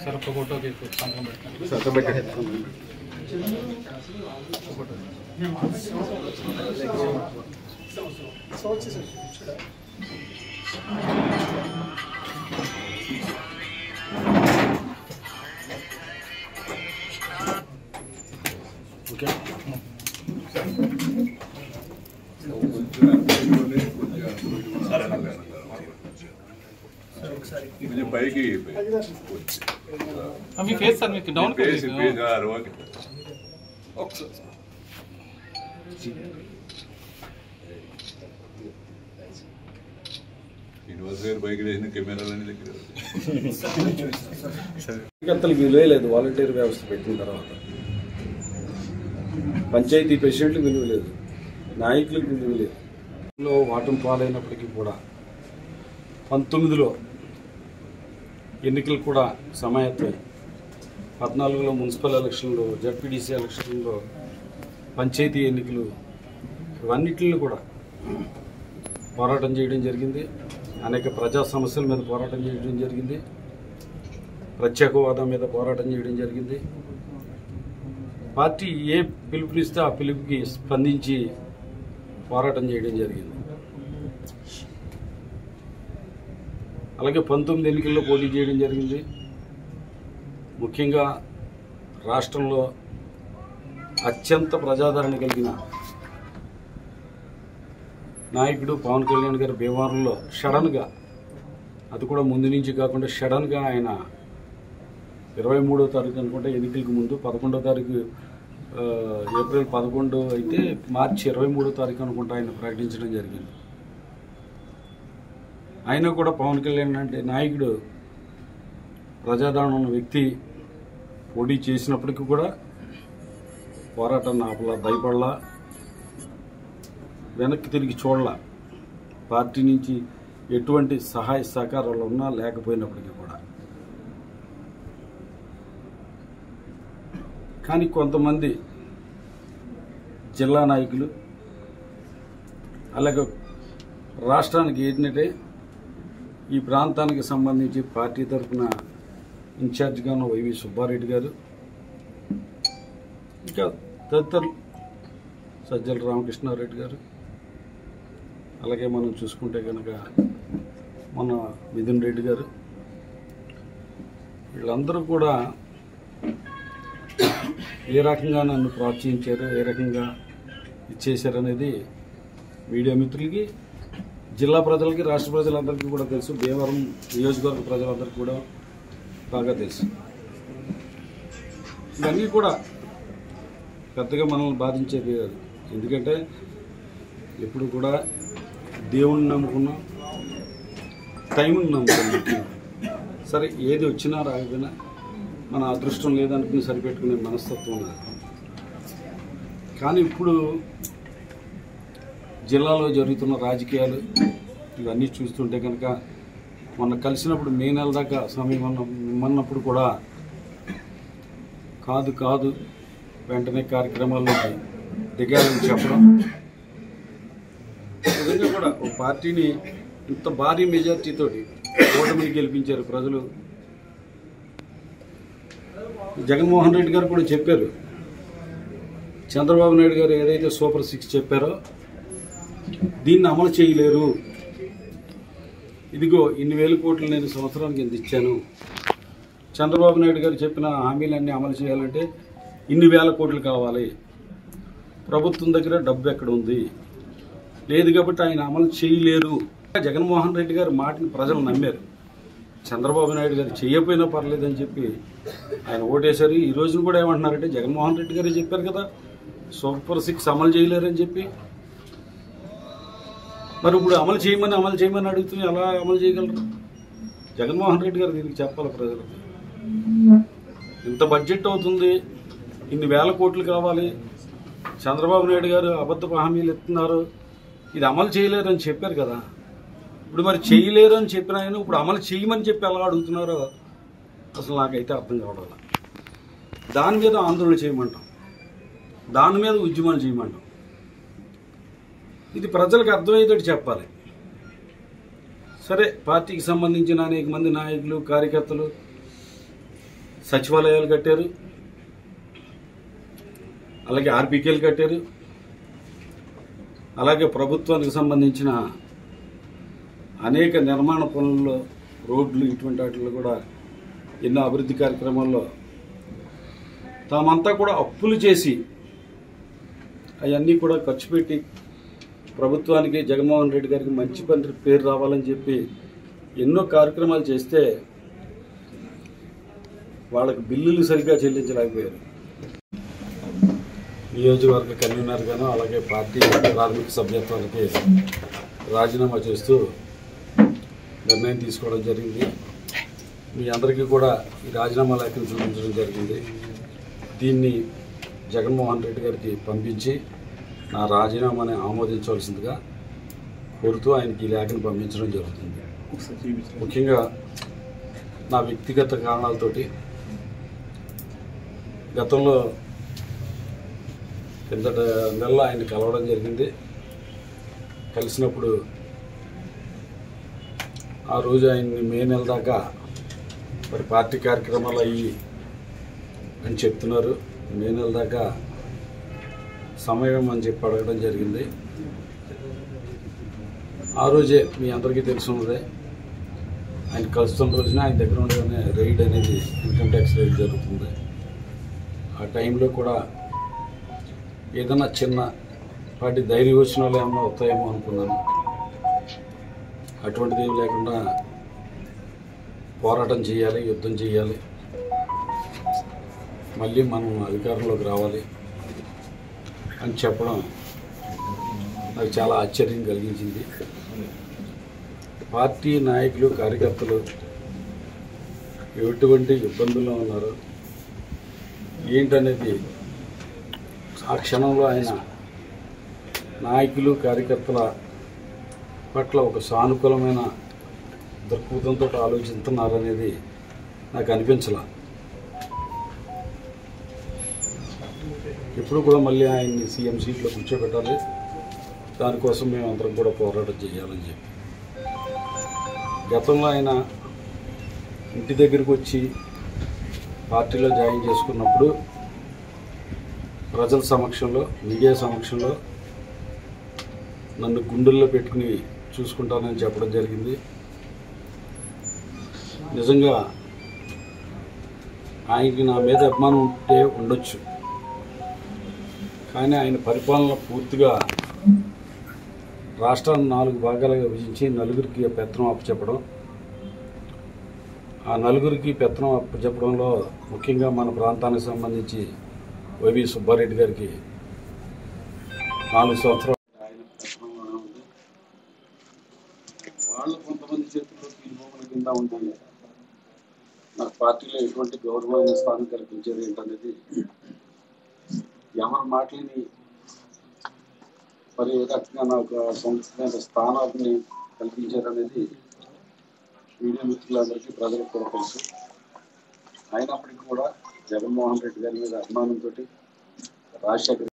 Sir photo के संतकం okay मुझे पैकी अभी फेस सर में डाउन कर पेज पेज यार ओके యూనివర్సిటీ బైక్ చేసిన కెమెరాలన్నీ దగ్గర కార్యకర్తలకు విలువ లేదు. వాలంటీర్ వ్యవస్థ పెట్టిన తర్వాత పంచాయతీ ప్రెసిడెంట్లకు విలువ లేదు, నాయకులకు విలువ లేదు. వాటం పాలైనప్పటికీ కూడా 19లో ఎన్నికలు కూడా సమాయత్తమై 14లో మున్సిపల్ ఎలక్షన్లు, జడ్పీటీసీ ఎలక్షన్లో, పంచాయతీ ఎన్నికలు ఇవన్నిటిని కూడా పోరాటం చేయడం జరిగింది. అనేక ప్రజా సమస్యల మీద పోరాటం చేయడం జరిగింది. ప్రత్యేక హోదా మీద పోరాటం చేయడం జరిగింది. పార్టీ ఏ పిలుపునిస్తే ఆ పిలుపుకి స్పందించి పోరాటం చేయడం జరిగింది. అలాగే 19 ఎన్నికల్లో పోటీ చేయడం జరిగింది. ముఖ్యంగా రాష్ట్రంలో అత్యంత ప్రజాదరణ కలిగిన నాయకుడు పవన్ కళ్యాణ్ గారి భీమవరంలో సడన్గా, అది కూడా ముందు నుంచి కాకుండా సడన్గా ఆయన 23వ తారీఖు అనుకుంటే ఎన్నికలకు ముందు 11వ తారీఖు ఏప్రిల్ 11 అయితే మార్చి 23వ తారీఖు అనుకుంటా ఆయన ప్రకటించడం జరిగింది. అయినా కూడా పవన్ కళ్యాణ్ అంటే నాయకుడు, ప్రజాదరణ ఉన్న వ్యక్తి పోటీ చేసినప్పటికీ కూడా పోరాటాన్ని ఆపలా, భయపడలా, వెనక్కి తిరిగి చూడలా. పార్టీ నుంచి ఎటువంటి సహాయ సహకారాలు ఉన్నా లేకపోయినప్పటికీ కూడా. కానీ కొంతమంది జిల్లా నాయకులు, అలాగే రాష్ట్రానికి ఏంటంటే ఈ ప్రాంతానికి సంబంధించి పార్టీ తరఫున ఇన్ఛార్జిగా ఉన్న వైవి సుబ్బారెడ్డి గారు, ఇంకా తదితరులు, సజ్జల రామకృష్ణారెడ్డి గారు, అలాగే మనం చూసుకుంటే కనుక మన మిథున్ రెడ్డి గారు, వీళ్ళందరూ కూడా ఏ రకంగా నన్ను ప్రోత్సహించారు, ఏ రకంగా ఇచ్చేశారనేది మీడియా మిత్రులకి, జిల్లా ప్రజలకి, రాష్ట్ర ప్రజలందరికీ కూడా తెలుసు. భీమవరం నియోజకవర్గ ప్రజలందరికీ కూడా బాగా తెలుసు. ఇవన్నీ కూడా పెద్దగా మనల్ని బాధించేది కాదు. ఎందుకంటే ఎప్పుడు కూడా దేవుణ్ణి నమ్ముకున్నాం, టైంని నమ్ముకున్నాం. సరే ఏది వచ్చినా రాకపోయినా మన అదృష్టం లేదనుకుని సరిపెట్టుకునే మనస్తత్వం ఉన్నది. కానీ ఇప్పుడు జిల్లాలో జరుగుతున్న రాజకీయాలు ఇవన్నీ చూస్తుంటే కనుక, మొన్న కలిసినప్పుడు మే నెల దాకా సమయం ఇమ్మన్నప్పుడు కూడా కాదు వెంటనే కార్యక్రమాల్లోకి దిగాలని చెప్పడం, నిజంగా కూడా ఒక పార్టీని ఇంత భారీ మెజార్టీతోటి ఓటమిని గెలిపించారు ప్రజలు. జగన్మోహన్ రెడ్డి గారు కూడా చెప్పారు, చంద్రబాబు నాయుడు గారు ఏదైతే సూపర్ 6 చెప్పారో దీన్ని అమలు చేయలేరు. ఇదిగో ఇన్ని వేల కోట్లు నేను సంవత్సరానికి ఎంత ఇచ్చాను, చంద్రబాబు నాయుడు గారు చెప్పిన హామీలన్నీ అమలు చేయాలంటే ఇన్ని వేల కోట్లు కావాలి, ప్రభుత్వం దగ్గర డబ్బు ఎక్కడ ఉంది, లేదు కాబట్టి ఆయన అమలు చేయలేరు. జగన్మోహన్ రెడ్డి గారి మాటని ప్రజలు నమ్మారు. చంద్రబాబు నాయుడు గారు చేయకపోయినా పర్లేదని చెప్పి ఆయన ఓటేశారు. ఈ రోజున కూడా ఏమంటున్నారంటే, జగన్మోహన్ రెడ్డి గారే చెప్పారు కదా సూపర్ 6 అమలు చేయలేరని చెప్పి. మరి ఇప్పుడు అమలు చేయమని అడుగుతూ ఎలా అమలు చేయగలరు? జగన్మోహన్ రెడ్డి గారు దీనికి చెప్పాలి ప్రజలకు. ఇంత బడ్జెట్ అవుతుంది, ఇన్ని వేల కోట్లు కావాలి, చంద్రబాబు నాయుడు గారు అబద్ధపు హామీలు ఇస్తున్నారు, ఇది అమలు చేయలేరని చెప్పారు కదా. ఇప్పుడు మరి చేయలేరు అని చెప్పిన ఆయన ఇప్పుడు అమలు చేయమని చెప్పి ఎలా అడుగుతున్నారో అసలు నాకైతే అర్థం కావడం. దాని మీద ఆందోళన చేయమంటాం, దాని మీద ఉద్యమాలు చేయమంటాం. ఇది ప్రజలకు అర్థమయ్యేటట్టు చెప్పాలి. సరే పార్టీకి సంబంధించిన అనేక మంది నాయకులు కార్యకర్తలు సచివాలయాలు కట్టారు, అలాగే ఆర్బీకేలు కట్టారు, అలాగే ప్రభుత్వానికి సంబంధించిన అనేక నిర్మాణ పనుల్లో రోడ్లు ఇటువంటి వాటిల్లో కూడా ఎన్నో అభివృద్ధి కార్యక్రమాల్లో తామంతా కూడా అప్పులు చేసి అవన్నీ కూడా ఖర్చు పెట్టి ప్రభుత్వానికి జగన్మోహన్ రెడ్డి గారికి మంచి పని పేరు రావాలని చెప్పి ఎన్నో కార్యక్రమాలు చేస్తే వాళ్ళకి బిల్లులు సరిగ్గా చెల్లించలేకపోయారు. నియోజకవర్గ కన్వీనర్గాను అలాగే పార్టీ ప్రాథమిక సభ్యత్వానికి రాజీనామా చేస్తూ నిర్ణయం తీసుకోవడం జరిగింది. మీ అందరికీ కూడా ఈ రాజీనామా లేఖను చూపించడం జరిగింది. దీన్ని జగన్మోహన్ రెడ్డి గారికి పంపించి నా రాజీనామాని ఆమోదించవలసిందిగా కోరుతూ ఆయనకి ఈ లేఖను పంపించడం జరుగుతుంది. ముఖ్యంగా నా వ్యక్తిగత కారణాలతోటి గతంలో కిందట నెలలో ఆయన కలవడం జరిగింది. కలిసినప్పుడు ఆ రోజు ఆయన్ని మే నెల దాకా మరి పార్టీ కార్యక్రమాలు అయ్యి అని చెప్తున్నారు. మే నెల దాకా సమయం అని చెప్పి అడగడం జరిగింది. ఆ రోజే మీ అందరికీ తెలుసున్నదే ఆయన కలుస్తున్న రోజున ఆయన దగ్గర ఉండగానే రైడ్ అనేది ఇన్కమ్ ట్యాక్స్ రైడ్ జరుగుతుంది. ఆ టైంలో కూడా ఏదైనా చిన్న పార్టీ ధైర్యవచనాలు ఏమన్నా వస్తాయేమో అనుకున్నాను. అటువంటిది ఏం లేకుండా పోరాటం చేయాలి, యుద్ధం చేయాలి, మళ్ళీ మనం అధికారంలోకి రావాలి అని చెప్పడం నాకు చాలా ఆశ్చర్యం కలిగించింది. పార్టీ నాయకులు కార్యకర్తలు ఎటువంటి ఇబ్బందుల్లో ఉన్నారు ఏంటనేది ఆ క్షణంలో ఆయన నాయకులు కార్యకర్తల పట్ల ఒక సానుకూలమైన దృక్పథంతో ఆలోచిస్తున్నారనేది నాకు అనిపించలా. ఇప్పుడు కూడా మళ్ళీ ఆయన్ని సీఎం సీట్లో కూర్చోబెట్టాలి, దానికోసం మేము అందరం కూడా పోరాటం చేయాలని చెప్పి గతంలో ఆయన ఇంటి దగ్గరికి వచ్చి పార్టీలో జాయిన్ చేసుకున్నప్పుడు ప్రజల సమక్షంలో మీడియా సమక్షంలో నన్ను గుండెల్లో పెట్టుకుని చూసుకుంటానని చెప్పడం జరిగింది. నిజంగా ఆయనకి నా మీద అభిమానం ఉంటే ఉండొచ్చు, కానీ ఆయన పరిపాలన పూర్తిగా రాష్ట్రాన్ని 4 భాగాలుగా విభజించి నలుగురికి పెత్తనం అప్పచెప్పడం, ఆ నలుగురికి పెత్తనం అప్పచెప్పడంలో ముఖ్యంగా మన ప్రాంతానికి సంబంధించి వైవి సుబ్బారెడ్డి గారికి 4 సంవత్సరాలు ఆయన పెత్తనంలోనే ఉంది. వాళ్ళు కొంతమంది చేతుల్లో తీర్మానం కింద ఉంటుంది. నాకు పార్టీలో ఎటువంటి గౌరవమైన స్థానం కల్పించేది ఏంటనేది, ఎవరి మాటలని మరి ఏ రకంగా నాకు సంస్థమైన స్థానాన్ని కల్పించారనేది మీడియా మిత్రులందరికీ ప్రజలకు కూడా తెలుసు. అయినప్పటికీ కూడా జగన్మోహన్ రెడ్డి గారి మీద అభిమానంతో రాజశేఖర్